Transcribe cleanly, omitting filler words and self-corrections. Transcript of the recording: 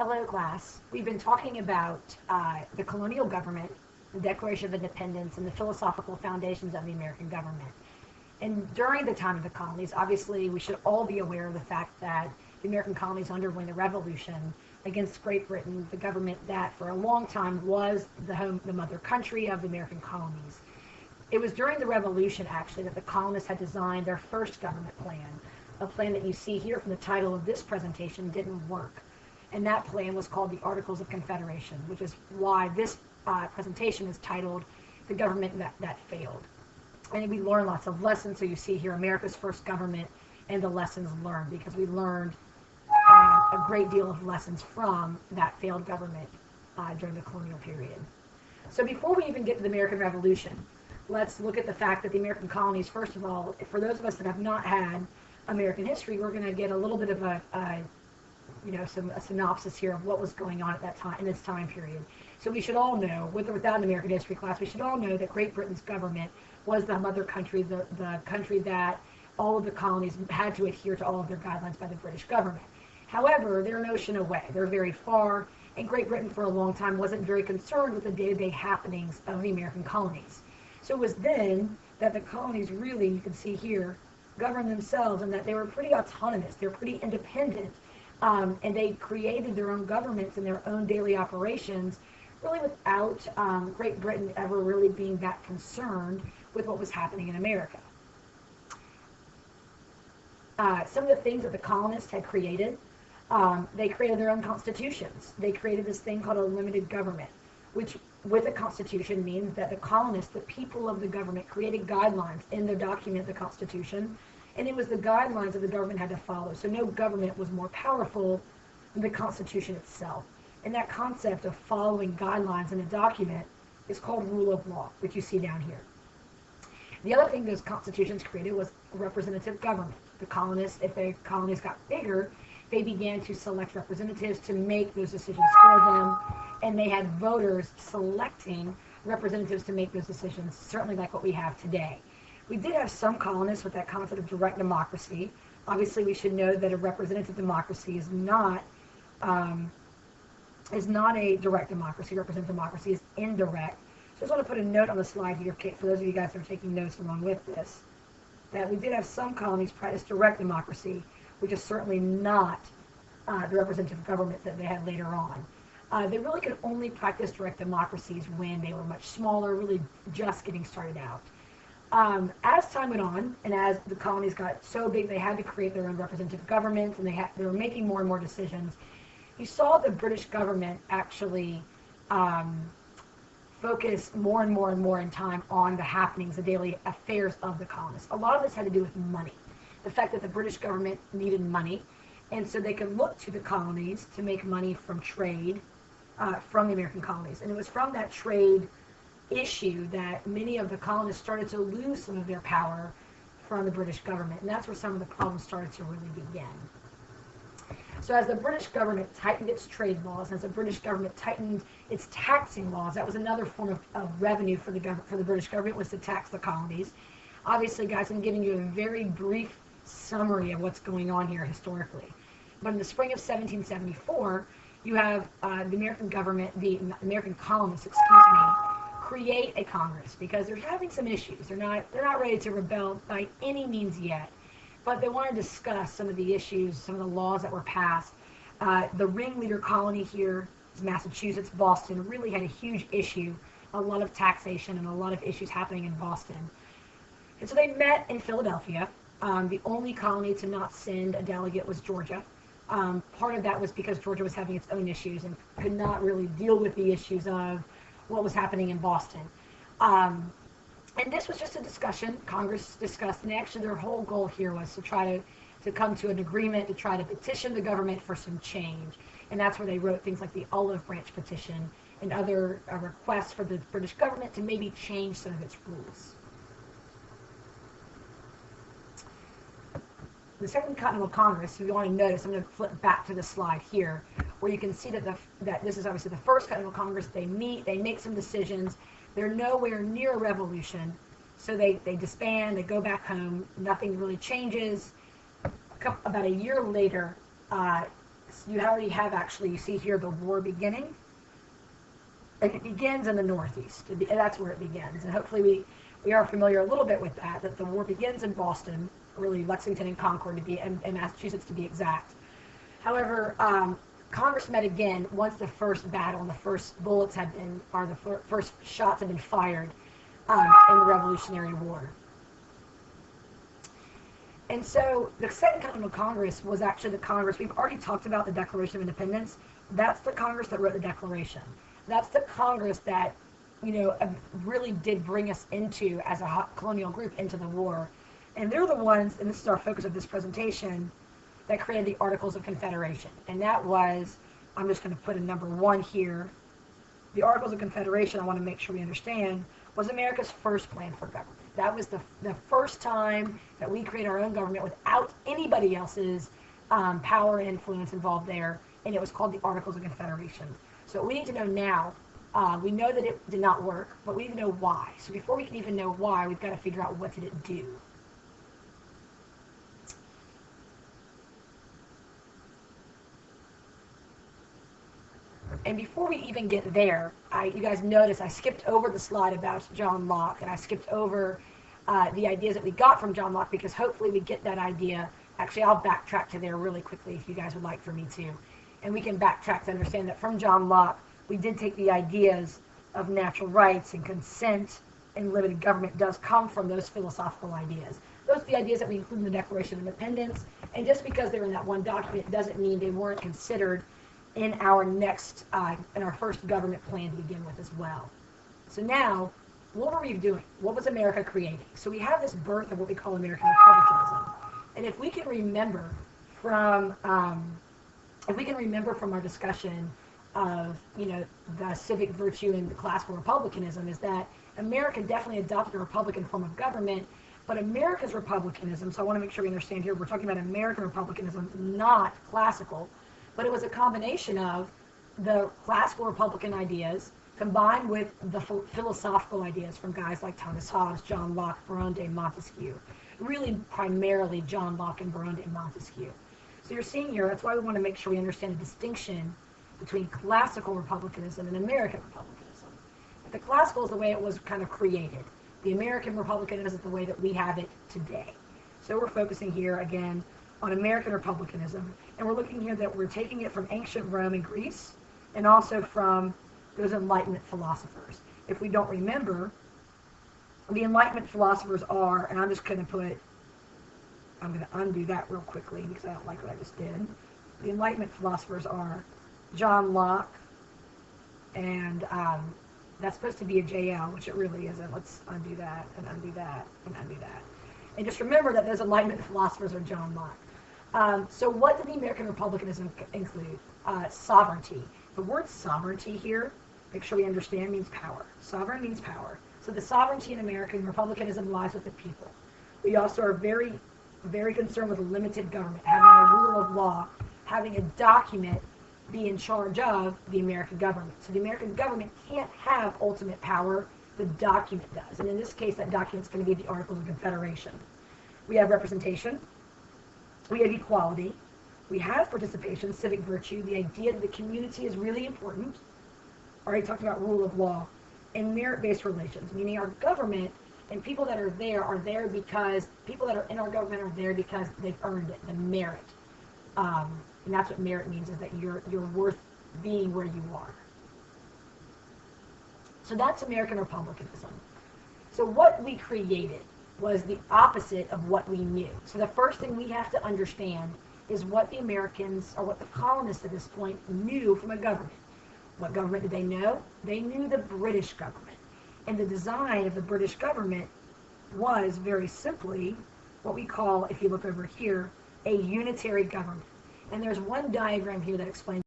Hello, class. We've been talking about the colonial government, the Declaration of Independence, and the philosophical foundations of the American government. And during the time of the colonies, obviously, we should all be aware of the fact that the American colonies underwent a revolution against Great Britain, the government that for a long time was the mother country of the American colonies. It was during the revolution, actually, that the colonists had designed their first government plan, a plan that you see here from the title of this presentation didn't work. And that plan was called the Articles of Confederation, which is why this presentation is titled The Government That Failed. And we learn lots of lessons, so you see here America's first government and the lessons learned, because we learned a great deal of lessons from that failed government during the colonial period. So before we even get to the American Revolution, let's look at the fact that the American colonies, first of all, for those of us that have not had American history, we're going to get a little bit of a synopsis here of what was going on at that time, in this time period. So we should all know, with or without an American history class, we should all know that Great Britain's government was the mother country, the country that all of the colonies had to adhere to all of their guidelines by the British government. However, they're an ocean away. They're very far, and Great Britain for a long time wasn't very concerned with the day-to-day happenings of the American colonies. So it was then that the colonies really, you can see here, governed themselves, and that they were pretty autonomous. They're pretty independent. And they created their own governments and their own daily operations, really without Great Britain ever really being that concerned with what was happening in America. Some of the things that the colonists had created, they created their own constitutions. They created this thing called a limited government, which with a constitution means that the colonists, the people of the government, created guidelines in their document, the Constitution, and it was the guidelines that the government had to follow. So no government was more powerful than the Constitution itself. And that concept of following guidelines in a document is called rule of law, which you see down here. The other thing those constitutions created was representative government. The colonists, if the colonies got bigger, they began to select representatives to make those decisions for them, and they had voters selecting representatives to make those decisions, certainly like what we have today. We did have some colonists with that concept of direct democracy. Obviously, we should know that a representative democracy is not a direct democracy. Representative democracy is indirect. So I just want to put a note on the slide here for those of you guys that are taking notes along with this, that we did have some colonies practice direct democracy, which is certainly not the representative government that they had later on. They really could only practice direct democracies when they were much smaller, really just getting started out. As time went on, and as the colonies got so big they had to create their own representative governments, and they were making more and more decisions, you saw the British government actually focus more and more and more in time on the happenings, the daily affairs of the colonists. A lot of this had to do with money, the fact that the British government needed money, and so they could look to the colonies to make money from trade from the American colonies. And it was from that trade issue that many of the colonists started to lose some of their power from the British government, and that's where some of the problems started to really begin. So as the British government tightened its trade laws, as the British government tightened its taxing laws, that was another form of revenue for the British government, was to tax the colonies. Obviously, guys, I'm giving you a very brief summary of what's going on here historically. But in the spring of 1774, you have the American government, the American colonists, create a Congress because they're having some issues. They're not ready to rebel by any means yet, but they want to discuss some of the issues, some of the laws that were passed. The ringleader colony here is Massachusetts. Boston really had a huge issue, a lot of taxation and a lot of issues happening in Boston. And so they met in Philadelphia. The only colony to not send a delegate was Georgia. Part of that was because Georgia was having its own issues and could not really deal with the issues of what was happening in Boston. And this was just a discussion. Congress discussed, and actually their whole goal here was to try to come to an agreement, to try to petition the government for some change. And that's where they wrote things like the Olive Branch Petition and other requests for the British government to maybe change some of its rules. The Second Continental Congress, if you want to notice, I'm going to flip back to the slide here, where you can see that this is obviously the First Continental Congress. They meet, they make some decisions. They're nowhere near a revolution, so they disband, they go back home, nothing really changes. About a year later, you already have actually, you see here the war beginning, and it begins in the Northeast. That's where it begins, and hopefully we are familiar a little bit with that the war begins in Boston, really Lexington and Concord to be, and Massachusetts to be exact. However, Congress met again once the first battle and the first bullets had been, or the first shots had been fired in the Revolutionary War. And so the Second Continental Congress was actually the Congress, we've already talked about the Declaration of Independence. That's the Congress that wrote the Declaration. That's the Congress that, really did bring us into, as a colonial group, into the war. And they're the ones, and this is our focus of this presentation, that created the Articles of Confederation. And that was, I'm just going to put a number 1 here. The Articles of Confederation, I want to make sure we understand, was America's first plan for government. That was the first time that we create our own government without anybody else's power and influence involved there, and it was called the Articles of Confederation. So what we need to know now, we know that it did not work, but we need to know why. So before we can even know why, we've got to figure out what did it do. And before we even get there, you guys notice I skipped over the slide about John Locke, and I skipped over the ideas that we got from John Locke, because hopefully we get that idea. Actually, I'll backtrack to there really quickly if you guys would like for me to. And we can backtrack to understand that from John Locke, we did take the ideas of natural rights and consent and limited government does come from those philosophical ideas. Those are the ideas that we include in the Declaration of Independence. And just because they're in that one document doesn't mean they weren't considered in our next, in our first government plan to begin with as well. So now, what were we doing? What was America creating? So we have this birth of what we call American republicanism. And if we can remember from, our discussion of, the civic virtue and the classical republicanism, is that America definitely adopted a republican form of government, but America's republicanism, so I want to make sure we understand here, we're talking about American republicanism, not classical, but it was a combination of the classical Republican ideas combined with the philosophical ideas from guys like Thomas Hobbes, John Locke, Baron de Montesquieu. Really primarily John Locke and Baron de Montesquieu. So you're seeing here, that's why we want to make sure we understand the distinction between classical republicanism and American republicanism. The classical is the way it was kind of created. The American republicanism is the way that we have it today. So we're focusing here again on American republicanism, and we're looking here that we're taking it from ancient Rome and Greece, and also from those Enlightenment philosophers. If we don't remember, the Enlightenment philosophers are, and I'm going to undo that real quickly because I don't like what I just did. The Enlightenment philosophers are John Locke, and that's supposed to be a JL, which it really isn't. Let's undo that, and undo that, and undo that. And just remember that those Enlightenment philosophers are John Locke. So what did the American republicanism include? Sovereignty. The word sovereignty here, make sure we understand, means power. Sovereign means power. So the sovereignty in American republicanism lies with the people. We also are very, very concerned with a limited government, having a rule of law, having a document be in charge of the American government. So the American government can't have ultimate power, the document does. And in this case, that document is going to be the Articles of Confederation. We have representation. We have equality. We have participation, civic virtue, the idea that the community is really important. Already talked about rule of law. And merit-based relations, meaning our government and people that are there because, people that are in our government are there because they've earned it, the merit. And that's what merit means, is that you're worth being where you are. So that's American republicanism. So what we created was the opposite of what we knew. So the first thing we have to understand is what the Americans, or what the colonists at this point, knew from a government. What government did they know? They knew the British government. And the design of the British government was very simply what we call, if you look over here, a unitary government. And there's one diagram here that explains